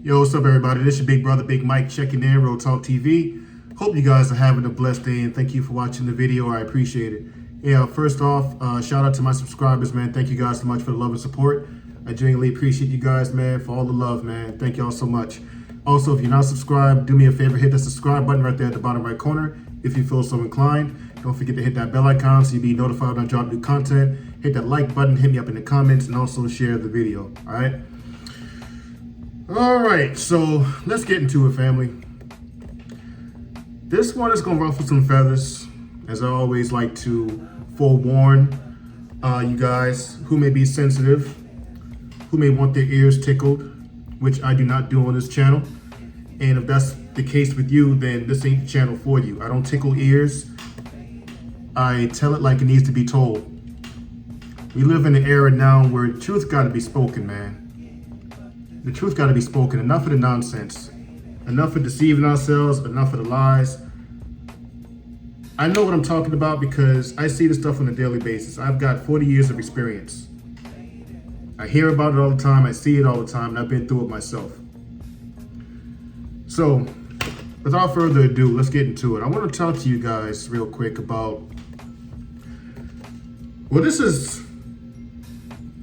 Yo, what's up, everybody? This is your big brother, Big Mike, checking in, RealTalkTV. Hope you guys are having a blessed day, and thank you for watching the video. I appreciate it. Yeah, first off, shout out to my subscribers, man. Thank you guys so much for the love and support. I genuinely appreciate you guys, man, for all the love, man. Thank y'all so much. Also, if you're not subscribed, do me a favor, hit the subscribe button right there at the bottom right corner if you feel so inclined. Don't forget to hit that bell icon so you'll be notified when I drop new content. Hit that like button, hit me up in the comments, and also share the video, all right? All right, so let's get into it, family. This one is gonna ruffle some feathers, as I always like to forewarn you guys who may be sensitive, who may want their ears tickled, which I do not do on this channel. And if that's the case with you, then this ain't the channel for you. I don't tickle ears. I tell it like it needs to be told. We live in an era now where truth gotta be spoken, man. The truth got to be spoken. Enough of the nonsense. Enough of deceiving ourselves. Enough of the lies. I know what I'm talking about because I see this stuff on a daily basis. I've got 40 years of experience. I hear about it all the time. I see it all the time. And I've been through it myself. So, without further ado, let's get into it. I want to talk to you guys real quick about... Well, this is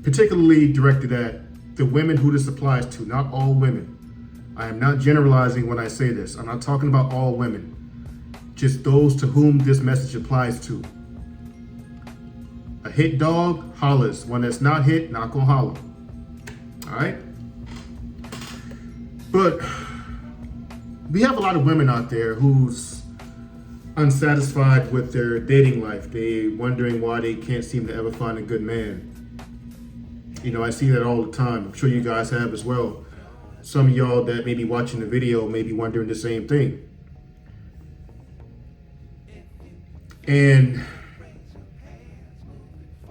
particularly directed at the women who this applies to, not all women. I am not generalizing when I say this. I'm not talking about all women, just those to whom this message applies to. A hit dog hollers. One that's not hit, not gonna holler. All right? But we have a lot of women out there who's unsatisfied with their dating life. They wondering why they can't seem to ever find a good man. You know, I see that all the time. I'm sure you guys have as well. Some of y'all that may be watching the video may be wondering the same thing. And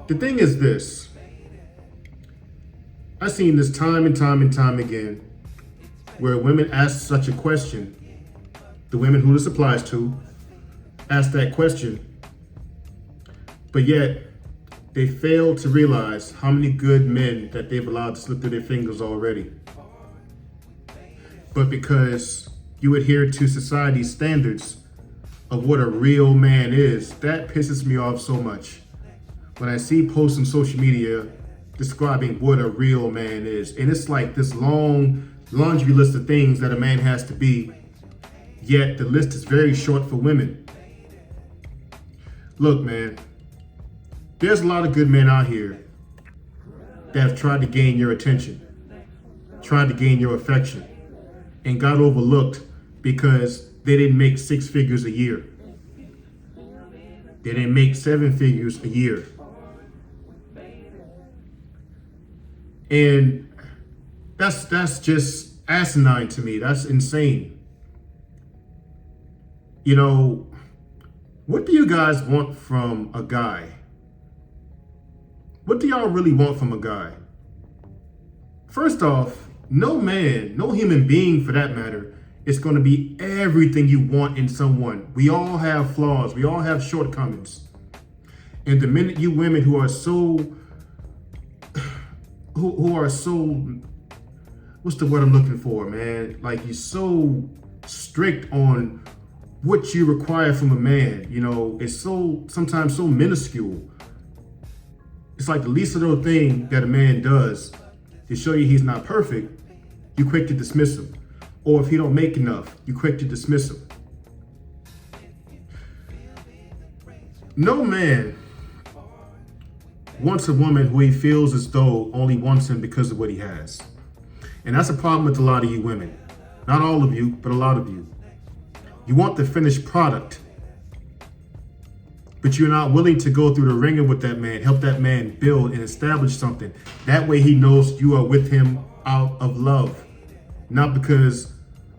the thing is this. I've seen this time and time and time again where women ask such a question. The women who this applies to ask that question. But yet, they fail to realize how many good men that they've allowed to slip through their fingers already. But because you adhere to society's standards of what a real man is, that pisses me off so much. When I see posts on social media describing what a real man is, and it's like this long laundry list of things that a man has to be, yet the list is very short for women. Look, man. There's a lot of good men out here that have tried to gain your attention, tried to gain your affection, and got overlooked because they didn't make 6 figures a year. They didn't make 7 figures a year. And that's just asinine to me. That's insane. You know, what do you guys want from a guy? What do y'all really want from a guy? First off, no man, no human being for that matter, is going to be everything you want in someone. We all have flaws. We all have shortcomings. And the minute you women who are so, what's the word I'm looking for, man? Like, you're so strict on what you require from a man. You know, it's so, sometimes so minuscule. It's like the least little thing that a man does to show you he's not perfect, you quick to dismiss him. Or if he don't make enough, you quick to dismiss him. No man wants a woman who he feels as though only wants him because of what he has. And that's a problem with a lot of you women. Not all of you, but a lot of you. You want the finished product, but you're not willing to go through the ringer with that man, help that man build and establish something. That way he knows you are with him out of love, not because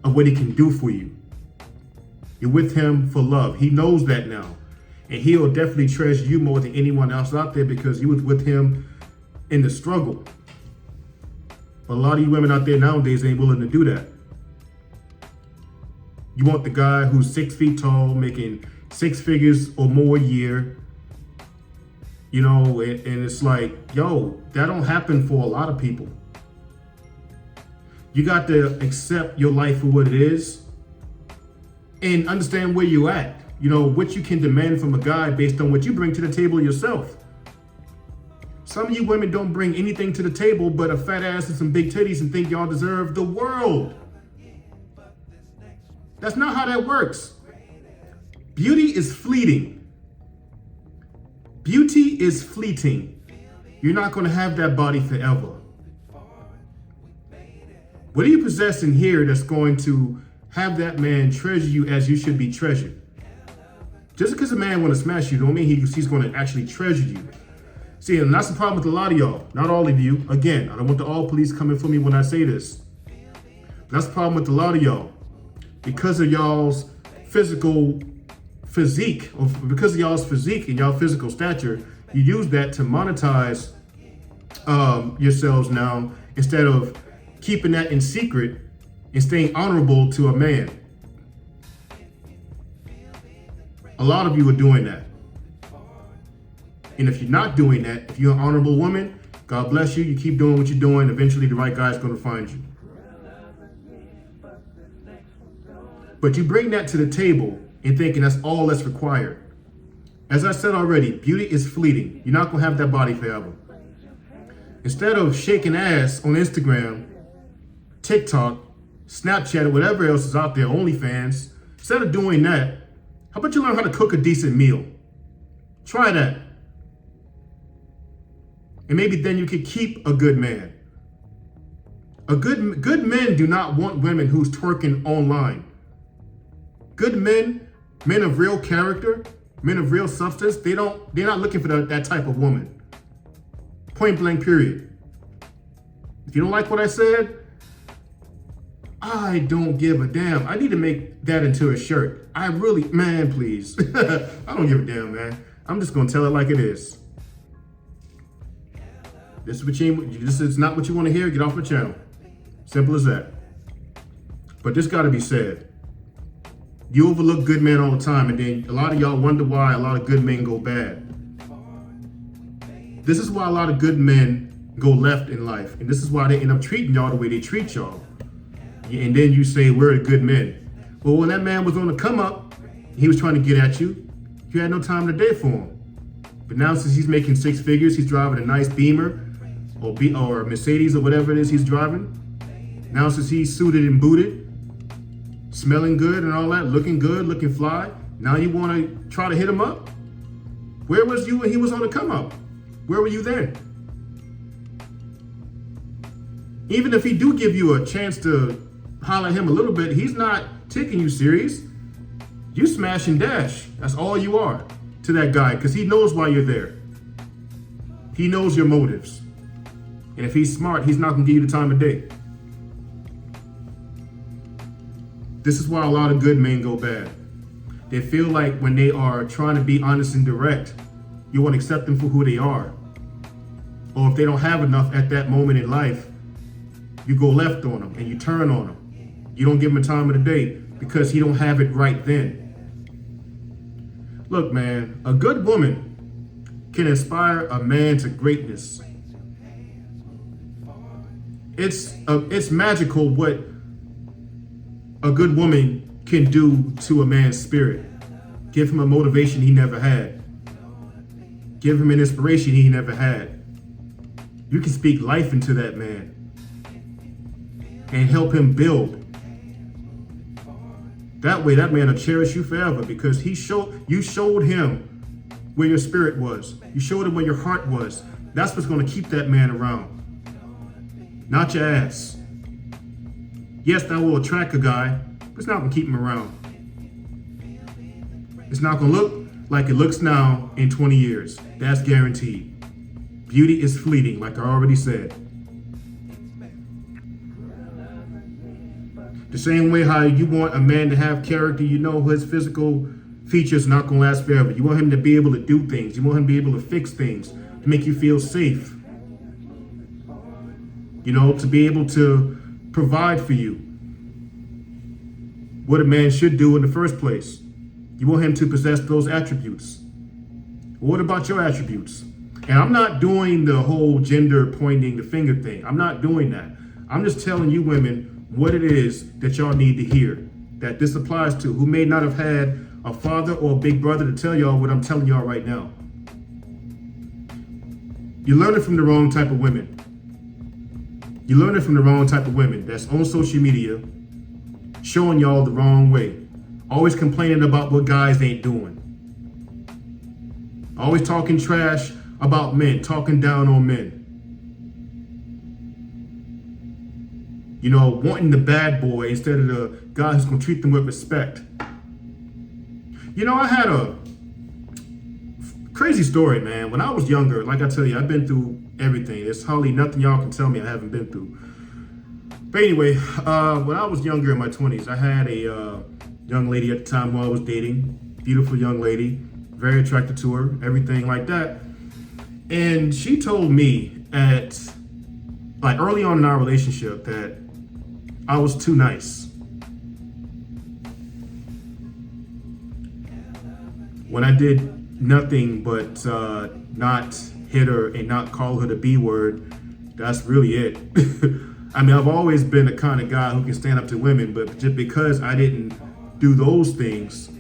of what he can do for you. You're with him for love. He knows that now. And he'll definitely treasure you more than anyone else out there because you was with him in the struggle. But a lot of you women out there nowadays ain't willing to do that. You want the guy who's 6 feet tall, making 6 figures or more a year, you know, and it's like, yo, that don't happen for a lot of people. You got to accept your life for what it is and understand where you're at. You know, what you can demand from a guy based on what you bring to the table yourself. Some of you women don't bring anything to the table but a fat ass and some big titties and think y'all deserve the world. That's not how that works. Beauty is fleeting. Beauty is fleeting. You're not going to have that body forever. What do you possess in here that's going to have that man treasure you as you should be treasured? Just because a man want to smash you don't mean he's going to actually treasure you. See, and that's the problem with a lot of y'all. Not all of you. Again, I don't want the all police coming for me when I say this. That's the problem with a lot of y'all. Because of y'all's physical physique, or because of y'all's physique and y'all physical stature, you use that to monetize yourselves now instead of keeping that in secret and staying honorable to a man. A lot of you are doing that. And if you're not doing that, if you're an honorable woman, God bless you. You keep doing what you're doing. Eventually the right guy's going to find you. But you bring that to the table and thinking that's all that's required. As I said already, beauty is fleeting. You're not going to have that body forever. Instead of shaking ass on Instagram, TikTok, Snapchat, or whatever else is out there, OnlyFans, instead of doing that, how about you learn how to cook a decent meal? Try that. And maybe then you could keep a good man. Good men do not want women who's twerking online. Good men, men of real character, men of real substance, they're not looking for that type of woman. Point blank, period. If you don't like what I said, I don't give a damn. I need to make that into a shirt. I really, man, please. I don't give a damn, man. I'm just gonna tell it like it is. This is not what you want to hear. Get off my channel. Simple as that. But this got to be said. You overlook good men all the time, and then a lot of y'all wonder why a lot of good men go bad. This is why a lot of good men go left in life, and this is why they end up treating y'all the way they treat y'all. And then you say, we're good men. Well, when that man was on the come up, he was trying to get at you, you had no time to date for him. But now since he's making six figures, he's driving a nice Beamer or Mercedes or whatever it is he's driving. Now since he's suited and booted, smelling good and all that, looking good, looking fly, now you want to try to hit him up? Where was you when he was on the come up? Where were you then? Even if he do give you a chance to holler at him a little bit, he's not taking you serious. You smash and dash. That's all you are to that guy, because he knows why you're there. He knows your motives. And if he's smart, he's not gonna give you the time of day. This is why a lot of good men go bad. They feel like when they are trying to be honest and direct, you want to accept them for who they are. Or if they don't have enough at that moment in life, you go left on them and you turn on them. You don't give him a time of the day because he don't have it right then. Look, man, a good woman can inspire a man to greatness. It's magical what a good woman can do to a man's spirit. Give him a motivation he never had. Give him an inspiration he never had. You can speak life into that man and help him build. That way, that man will cherish you forever because you showed him where your spirit was. You showed him where your heart was. That's what's going to keep that man around. Not your ass. Yes, that will attract a guy, but it's not going to keep him around. It's not going to look like it looks now in 20 years. That's guaranteed. Beauty is fleeting, like I already said. The same way how you want a man to have character, you know his physical features not going to last forever. You want him to be able to do things. You want him to be able to fix things, to make you feel safe. You know, to be able to provide for you. What a man should do in the first place. You want him to possess those attributes. What about your attributes? And I'm not doing the whole gender pointing the finger thing. I'm not doing that. I'm just telling you women what it is that y'all need to hear, that this applies to, who may not have had a father or a big brother to tell y'all what I'm telling y'all right now. You're learning from the wrong type of women. You're learning from the wrong type of women that's on social media, showing y'all the wrong way. Always complaining about what guys ain't doing. Always talking trash about men, talking down on men. You know, wanting the bad boy instead of the guy who's gonna treat them with respect. You know, I had a crazy story, man. When I was younger, like I tell you, I've been through everything. There's hardly nothing y'all can tell me I haven't been through. But anyway, when I was younger in my 20s, I had a young lady at the time who I was dating. Beautiful young lady, very attracted to her, everything like that. And she told me at, like, early on in our relationship that I was too nice. When I did nothing but not hit her and not call her the B word, that's really it. I mean, I've always been the kind of guy who can stand up to women, but just because I didn't do those things,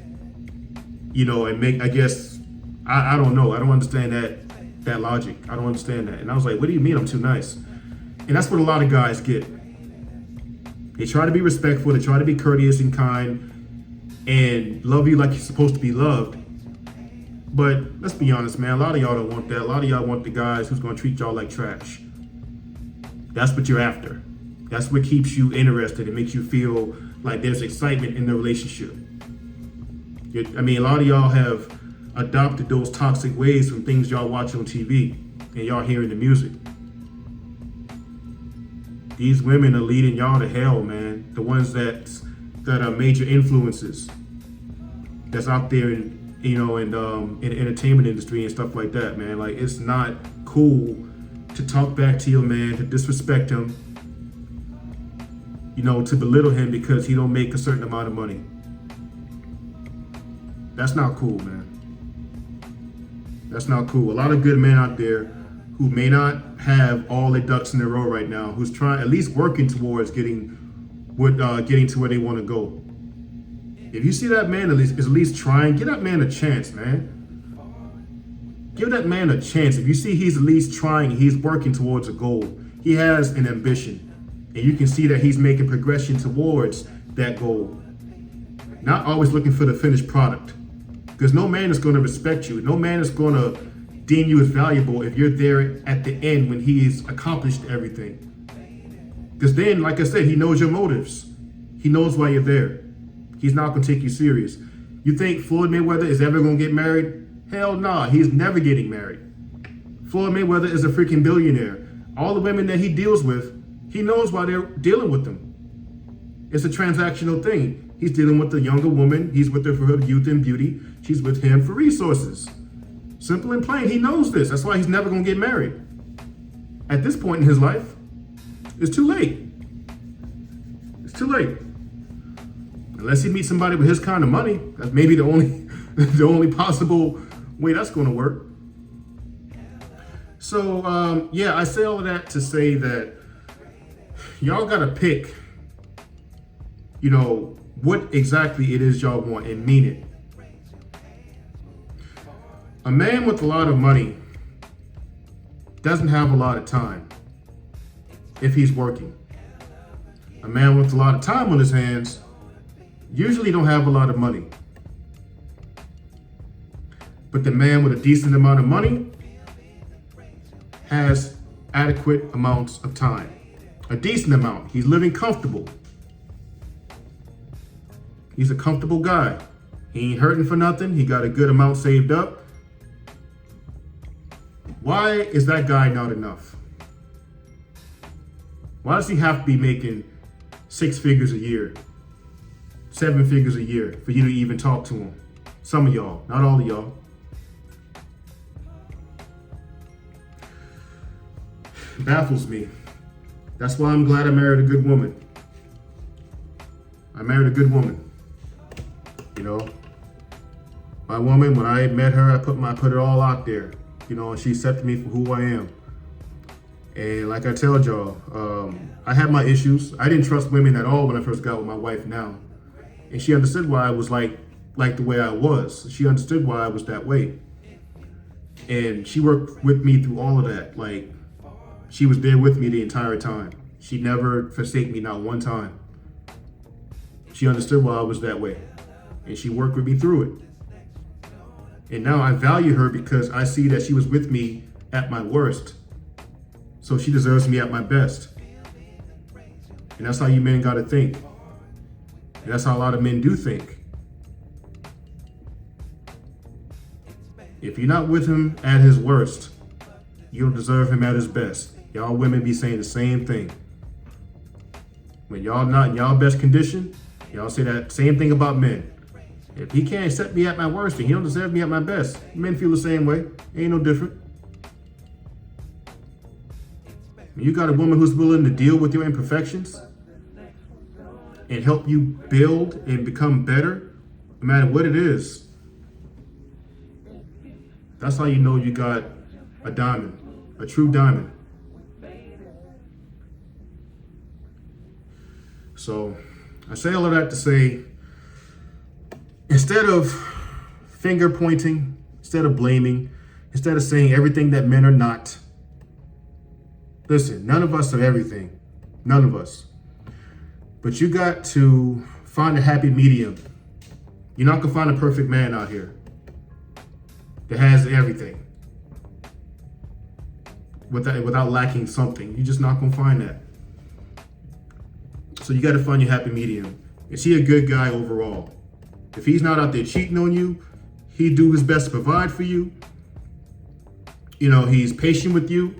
you know, and make, I guess, I don't know. I don't understand that logic. I don't understand that. And I was like, what do you mean I'm too nice? And that's what a lot of guys get. They try to be respectful, they try to be courteous and kind and love you like you're supposed to be loved. But let's be honest, man, a lot of y'all don't want that. A lot of y'all want the guys who's gonna treat y'all like trash. That's what you're after. That's what keeps you interested and makes you feel like there's excitement in the relationship. I mean, a lot of y'all have adopted those toxic ways from things y'all watch on TV and y'all hearing the music. These women are leading y'all to hell, man. The ones that are major influences that's out there in, you know, in the entertainment industry and stuff like that, man. Like, it's not cool to talk back to your man, to disrespect him, you know, to belittle him because he don't make a certain amount of money. That's not cool, man. That's not cool. A lot of good men out there who may not have all their ducks in a row right now, who's trying, at least working towards getting to where they want to go. If you see that man is at least trying, give that man a chance, man. Give that man a chance. If you see he's at least trying, he's working towards a goal. He has an ambition. And you can see that he's making progression towards that goal. Not always looking for the finished product. Because no man is going to respect you. No man is going to deem you as valuable if you're there at the end when he's accomplished everything. Because then, like I said, he knows your motives. He knows why you're there. He's not going to take you serious. You think Floyd Mayweather is ever going to get married? Hell nah, he's never getting married. Floyd Mayweather is a freaking billionaire. All the women that he deals with, he knows why they're dealing with them. It's a transactional thing. He's dealing with the younger woman. He's with her for her youth and beauty. She's with him for resources. Simple and plain, he knows this. That's why he's never gonna get married. At this point in his life, it's too late. It's too late. Unless he meets somebody with his kind of money, that's maybe the only possible way that's gonna work. So, yeah, I say all of that to say that y'all gotta pick, you know, what exactly it is y'all want and mean it. A man with a lot of money doesn't have a lot of time if he's working. A man with a lot of time on his hands usually don't have a lot of money. But the man with a decent amount of money has adequate amounts of time. A decent amount. He's living comfortable. He's a comfortable guy. He ain't hurting for nothing. He got a good amount saved up. Why is that guy not enough? Why does he have to be making 6 figures a year, 7 figures a year for you to even talk to him? Some of y'all, not all of y'all. It baffles me. That's why I'm glad I married a good woman. I married a good woman. You know, my woman, when I met her, I put it all out there. You know, and she accepted me for who I am. And like I told y'all, I had my issues. I didn't trust women at all when I first got with my wife now. And she understood why I was like the way I was. She understood why I was that way. And she worked with me through all of that. Like, she was there with me the entire time. She never forsake me, not one time. She understood why I was that way. And she worked with me through it. And now I value her because I see that she was with me at my worst. So she deserves me at my best. And that's how you men gotta think. And that's how a lot of men do think. If you're not with him at his worst, you don't deserve him at his best. Y'all women be saying the same thing. When y'all not in y'all best condition, y'all say that same thing about men. If he can't accept me at my worst, then he don't deserve me at my best. Men feel the same way. Ain't no different. When you got a woman who's willing to deal with your imperfections and help you build and become better, no matter what it is, that's how you know you got a diamond, a true diamond. So I say all of that to say, instead of finger pointing, instead of blaming, instead of saying everything that men are not, listen, none of us are everything. None of us. But you got to find a happy medium. You're not gonna find a perfect man out here that has everything without lacking something. You're just not gonna find that. So you gotta find your happy medium. Is he a good guy overall? If he's not out there cheating on you, he do his best to provide for you. You know, he's patient with you.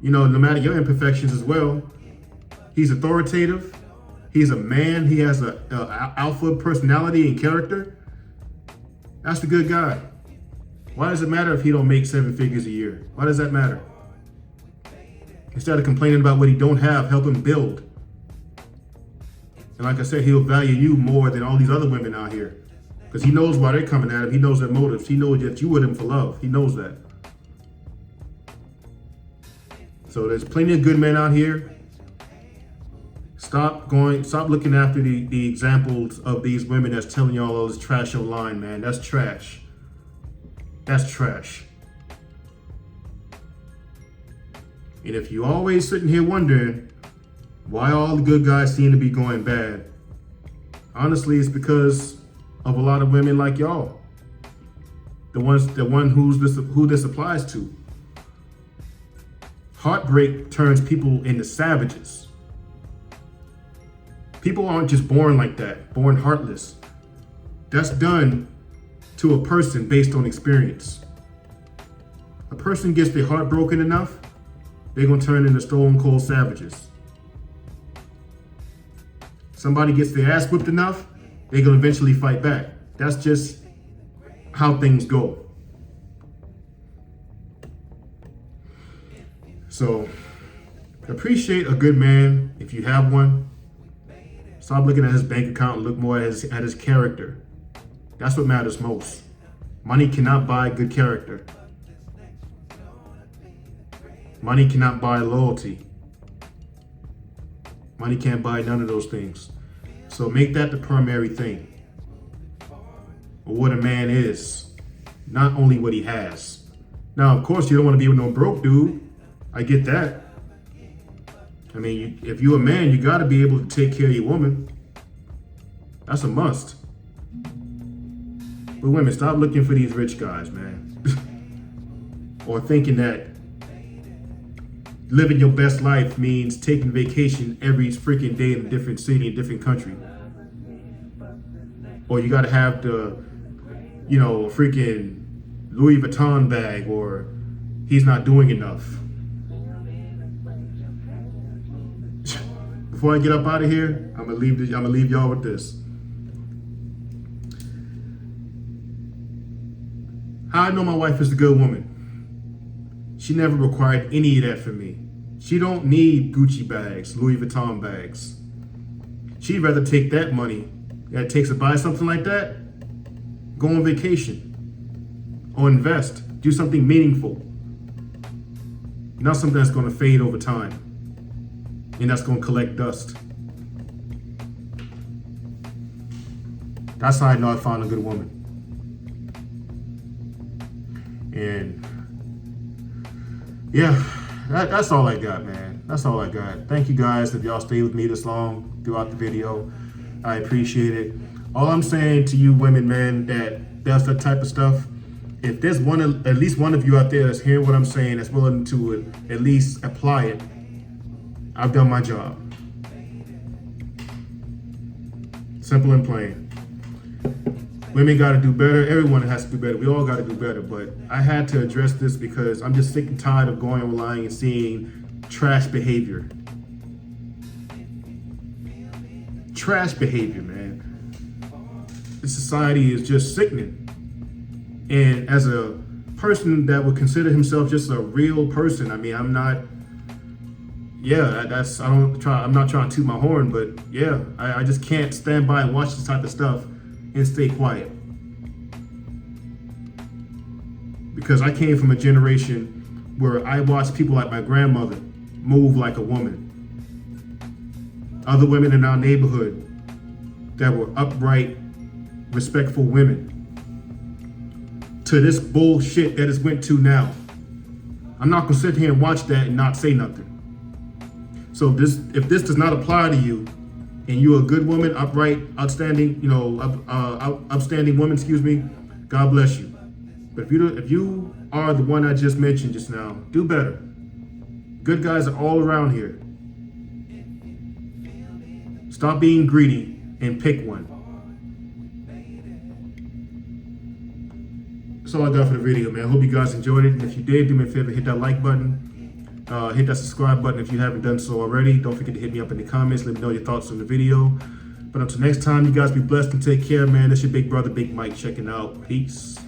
You know, no matter your imperfections as well. He's authoritative. He's a man. He has a alpha personality and character. That's the good guy. Why does it matter if he don't make 7 figures a year? Why does that matter? Instead of complaining about what he don't have, help him build. And like I said, he'll value you more than all these other women out here. Because he knows why they're coming at him. He knows their motives. He knows that you with him for love. He knows that. So there's plenty of good men out here. Stop looking after the examples of these women that's telling y'all all this trash online, man. That's trash. That's trash. And if you always sitting here wondering why all the good guys seem to be going bad, honestly, it's because of a lot of women like y'all. The one who this applies to. Heartbreak turns people into savages. People aren't just born like that, born heartless. That's done to a person based on experience. A person gets their heart broken enough, they're gonna turn into stone cold savages. Somebody gets their ass whipped enough, they're gonna eventually fight back. That's just how things go. So appreciate a good man if you have one. Stop looking at his bank account and look more at his character. That's what matters most. Money cannot buy good character. Money cannot buy loyalty. Money can't buy none of those things. So make that the primary thing. Or what a man is, not only what he has. Now, of course, you don't want to be with no broke dude. I get that. I mean, if you're a man, you got to be able to take care of your woman. That's a must. But women, stop looking for these rich guys, man. Or thinking that living your best life means taking vacation every freaking day in a different city, a different country. Or you got to have the, freaking Louis Vuitton bag, or he's not doing enough. Before I get up out of here, I'm gonna leave y'all with this. How I know my wife is a good woman. She never required any of that from me. She don't need Gucci bags, Louis Vuitton bags. She'd rather take that money that it takes to buy something like that, go on vacation, or invest, do something meaningful. not something that's going to fade over time and that's going to collect dust. That's how I know I found a good woman. And yeah, that's all I got, man. That's all I got. Thank you guys if y'all stayed with me this long throughout the video. I appreciate it. All I'm saying to you women, man, that does that type of stuff, if there's at least one of you out there that's hearing what I'm saying, that's willing to at least apply it, I've done my job. Simple and plain. Women got to do better. Everyone has to do better. We all got to do better. But I had to address this because I'm just sick and tired of going online and seeing trash behavior. Trash behavior, man. This society is just sickening. And as a person that would consider himself just a real person, I mean, I'm not trying to toot my horn, but yeah, I just can't stand by and watch this type of stuff and stay quiet. Because I came from a generation where I watched people like my grandmother move like a woman. Other women in our neighborhood that were upright, respectful women. To this bullshit that it's went to now. I'm not gonna sit here and watch that and not say nothing. So if this does not apply to you, and you're a good woman, upright, outstanding, upstanding woman, God bless you. But if you are the one I just mentioned just now, do better. Good guys are all around here. Stop being greedy and pick one. That's all I got for the video, man. I hope you guys enjoyed it. And if you did, do me a favor, hit that like button. Hit that subscribe button if you haven't done so already. Don't forget to hit me up in the comments. Let me know your thoughts on the video. But until next time, you guys be blessed and take care, man. This your big brother, Big Mike, checking out. Peace.